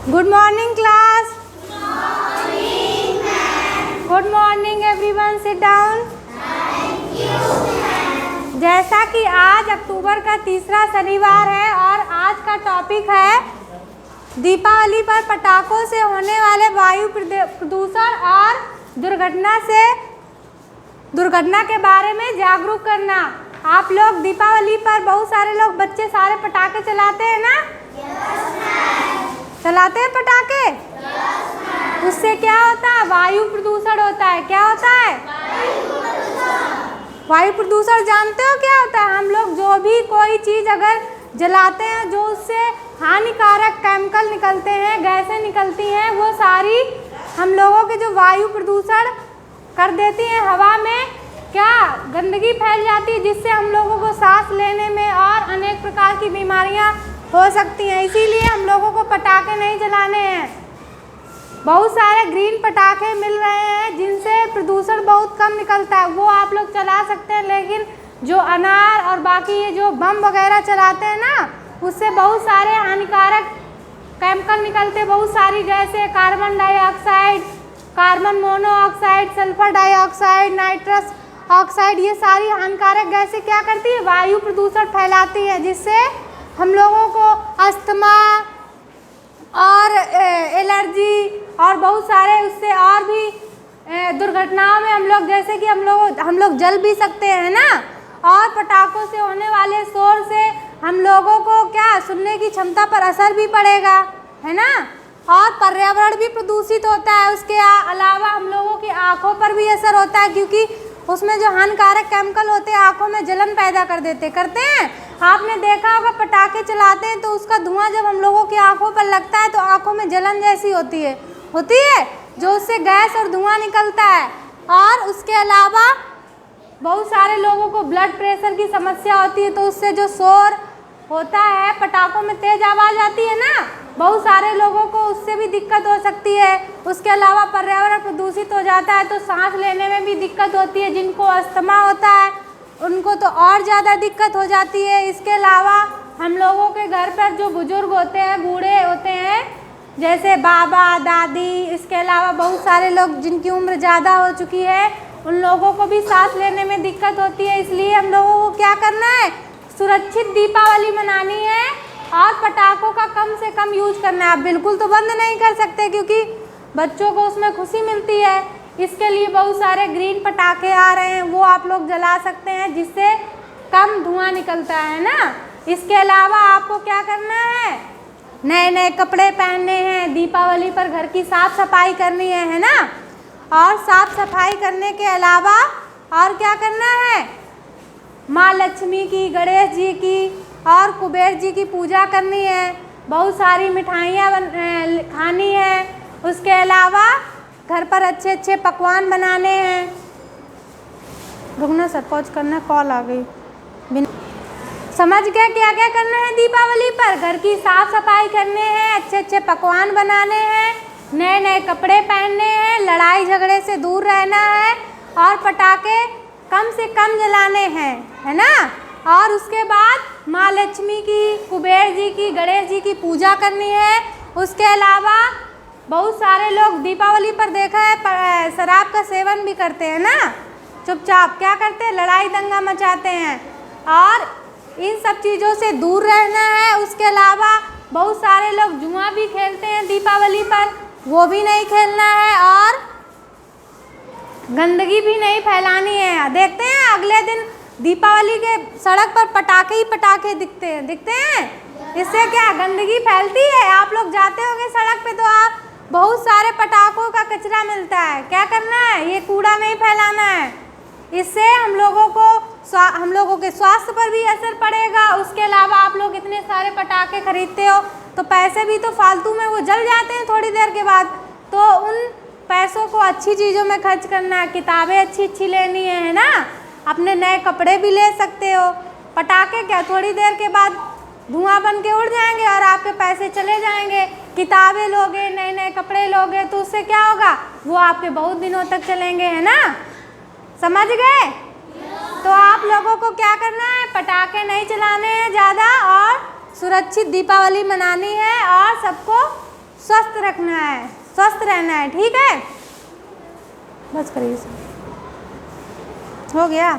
Good morning class. Good morning everyone, sit down. जैसा कि आज अक्टूबर का तीसरा शनिवार है और आज का टॉपिक है दीपावली पर पटाखों से होने वाले वायु प्रदूषण और दुर्घटना के बारे में जागरूक करना। आप लोग दीपावली पर बहुत सारे लोग बच्चे सारे पटाखे चलाते हैं ना? चलाते हैं पटाखे? उससे क्या होता है? वायु प्रदूषण होता है। क्या होता है? वायु प्रदूषण जानते हो क्या होता है? हम लोग जो भी कोई चीज़ अगर जलाते हैं जो उससे हानिकारक केमिकल निकलते हैं, गैसें निकलती हैं, वो सारी हम लोगों के जो वायु प्रदूषण कर देती हैं। हवा में क्या गंदगी फैल जाती है जिससे हम लोगों को सांस लेने में और अनेक प्रकार की बीमारियां हो सकती हैं। इसीलिए हम लोगों को पटाखे नहीं जलाने हैं। बहुत सारे ग्रीन पटाखे मिल रहे हैं जिनसे प्रदूषण बहुत कम निकलता है, वो आप लोग चला सकते हैं। लेकिन जो अनार और बाकी ये जो बम वगैरह चलाते हैं ना, उससे बहुत सारे हानिकारक केमिकल निकलते, बहुत सारी गैसें, carbon dioxide, carbon monoxide, sulphur dioxide, nitrous oxide, ये सारी हानिकारक गैसें क्या करती है? वायु प्रदूषण फैलाती है, जिससे हम लोगों को अस्थमा और एलर्जी और बहुत सारे उससे और भी दुर्घटनाओं में हम लोग, जैसे कि हम लोग जल भी सकते हैं ना। और पटाखों से होने वाले शोर से हम लोगों को क्या सुनने की क्षमता पर असर भी पड़ेगा, है ना। और पर्यावरण भी प्रदूषित होता है। उसके अलावा हम लोगों की आँखों पर भी असर होता है, क्योंकि उसमें जो हानिकारक केमिकल होते हैं आँखों में जलन पैदा करते हैं। आपने देखा होगा पटाखे चलाते हैं तो उसका धुआं जब हम लोगों की आँखों पर लगता है तो आँखों में जलन जैसी होती है जो उससे गैस और धुआं निकलता है। और उसके अलावा बहुत सारे लोगों को ब्लड प्रेशर की समस्या होती है, तो उससे जो शोर होता है, पटाखों में तेज आवाज़ आती है ना, बहुत सारे लोगों को उससे भी दिक्कत हो सकती है। उसके अलावा पर्यावरण प्रदूषित हो जाता है तो सांस लेने में भी दिक्कत होती है। जिनको अस्थमा होता है उनको तो और ज़्यादा दिक्कत हो जाती है। इसके अलावा हम लोगों के घर पर जो बुजुर्ग होते हैं, बूढ़े होते हैं, जैसे बाबा दादी, इसके अलावा बहुत सारे लोग जिनकी उम्र ज़्यादा हो चुकी है, उन लोगों को भी सांस लेने में दिक्कत होती है। इसलिए हम लोगों को क्या करना है? सुरक्षित दीपावली मनानी है और पटाखों का कम से कम यूज करना है। आप बिल्कुल तो बंद नहीं कर सकते क्योंकि बच्चों को उसमें खुशी मिलती है। इसके लिए बहुत सारे ग्रीन पटाखे आ रहे हैं, वो आप लोग जला सकते हैं जिससे कम धुआं निकलता है ना। इसके अलावा आपको क्या करना है? नए नए कपड़े पहनने हैं। दीपावली पर घर की साफ़ सफाई करनी है ना। और साफ़ सफाई करने के अलावा और क्या करना है? माँ लक्ष्मी की, गणेश जी की और कुबेर जी की पूजा करनी है। बहुत सारी मिठाइयाँ खानी है। उसके अलावा घर पर अच्छे अच्छे पकवान बनाने हैं। रुकना सर, पॉज करना, कॉल आ गई। समझ गए क्या क्या करना है दीपावली पर? घर की साफ़ सफाई करने हैं, अच्छे अच्छे पकवान बनाने हैं, नए नए कपड़े पहनने हैं, लड़ाई झगड़े से दूर रहना है और पटाखे कम से कम जलाने हैं, है ना। और उसके बाद माँ लक्ष्मी की, कुबेर जी की, गणेश जी की पूजा करनी है। उसके अलावा बहुत सारे लोग दीपावली पर देखा है शराब का सेवन भी करते हैं ना। चुपचाप क्या करते हैं? लड़ाई दंगा मचाते हैं। और इन सब चीज़ों से दूर रहना है। उसके अलावा बहुत सारे लोग जुआ भी खेलते हैं दीपावली पर, वो भी नहीं खेलना है। और गंदगी भी नहीं फैलानी है। देखते हैं अगले दिन दीपावली के सड़क पर पटाखे ही पटाखे दिखते हैं। इससे क्या गंदगी फैलती है? आप लोग जाते होंगे सड़क पे तो आप बहुत सारे पटाखों का कचरा मिलता है। क्या करना है? ये कूड़ा नहीं फैलाना है। इससे हम लोगों के स्वास्थ्य पर भी असर पड़ेगा। उसके अलावा आप लोग इतने सारे पटाखे खरीदते हो तो पैसे भी तो फालतू में वो जल जाते हैं थोड़ी देर के बाद। तो उन पैसों को अच्छी चीज़ों में खर्च करना है। किताबें अच्छी अच्छी लेनी है ना। अपने नए कपड़े भी ले सकते हो। पटाखे क्या थोड़ी देर के बाद धुआं बन के उड़ जाएंगे और आपके पैसे चले जाएंगे। किताबें लोगे, नए नए कपड़े लोगे तो उससे क्या होगा? वो आपके बहुत दिनों तक चलेंगे, है ना। समझ गए? तो आप लोगों को क्या करना है? पटाखे नहीं चलाने हैं ज़्यादा और सुरक्षित दीपावली मनानी है और सबको स्वस्थ रखना है, स्वस्थ रहना है, ठीक है। बस करिए, हो गया।